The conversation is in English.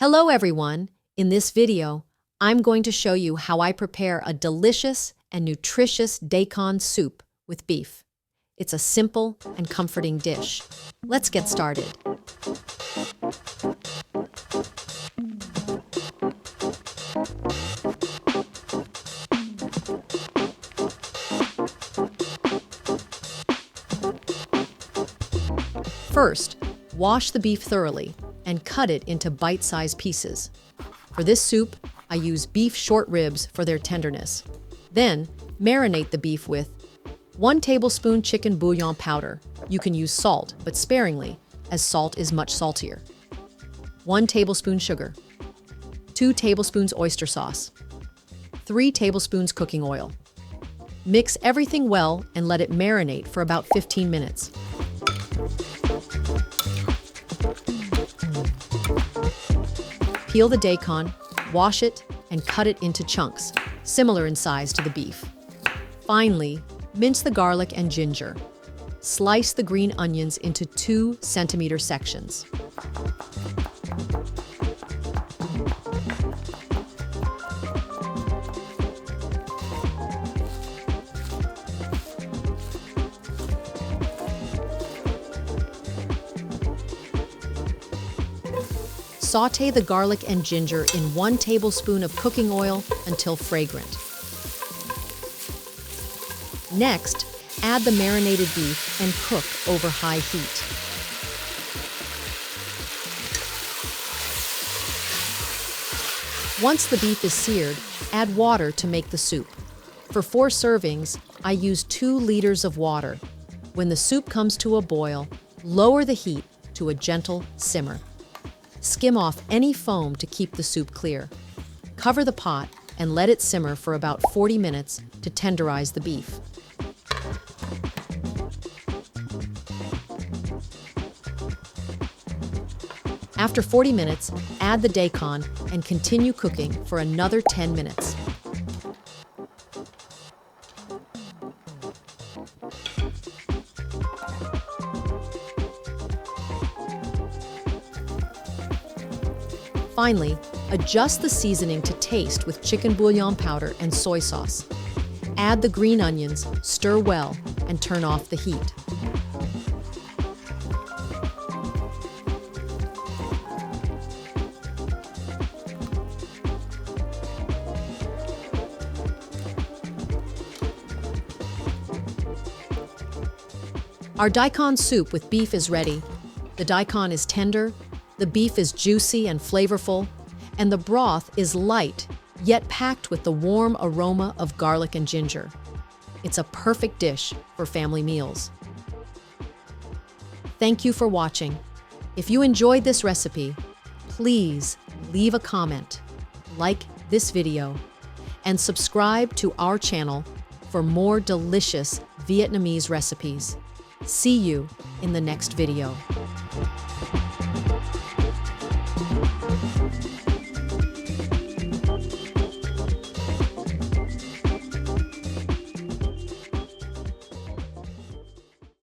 Hello everyone! In this video, I'm going to show you how I prepare a delicious and nutritious Daikon soup with beef. It's a simple and comforting dish. Let's get started. First, wash the beef thoroughly and cut it into bite-sized pieces. For this soup, I use beef short ribs for their tenderness. Then, marinate the beef with 1 tablespoon chicken bouillon powder. You can use salt, but sparingly, as salt is much saltier. 1 tablespoon sugar. 2 tablespoons oyster sauce. 3 tablespoons cooking oil. Mix everything well and let it marinate for about 15 minutes. Peel the daikon, wash it, and cut it into chunks, similar in size to the beef. Finally, mince the garlic and ginger. Slice the green onions into 2-centimeter sections. Sauté the garlic and ginger in 1 tablespoon of cooking oil until fragrant. Next, add the marinated beef and cook over high heat. Once the beef is seared, add water to make the soup. For 4 servings, I use 2 liters of water. When the soup comes to a boil, lower the heat to a gentle simmer. Skim off any foam to keep the soup clear. Cover the pot and let it simmer for about 40 minutes to tenderize the beef. After 40 minutes, add the daikon and continue cooking for another 10 minutes. Finally, adjust the seasoning to taste with chicken bouillon powder and soy sauce. Add the green onions, stir well, and turn off the heat. Our daikon soup with beef is ready. The daikon is tender, the beef is juicy and flavorful, and the broth is light, yet packed with the warm aroma of garlic and ginger. It's a perfect dish for family meals. Thank you for watching. If you enjoyed this recipe, please leave a comment, like this video, and subscribe to our channel for more delicious Vietnamese recipes. See you in the next video.